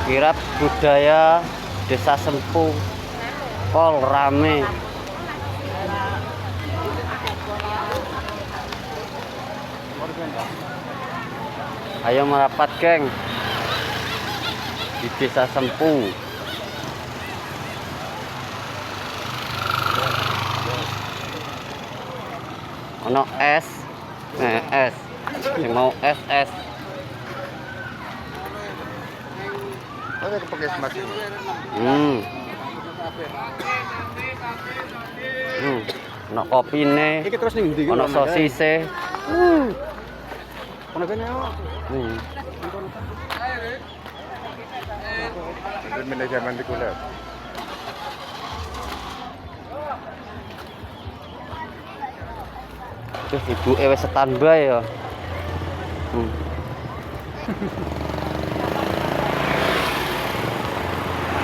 kirab budaya Desa Sempu pol rame. Ayo merapat geng di Desa Sempu. Ono es, es, yang mau es. Ono kopi nih, ono sosise. Manajemen di kulit. Terus ibu wis standby ya.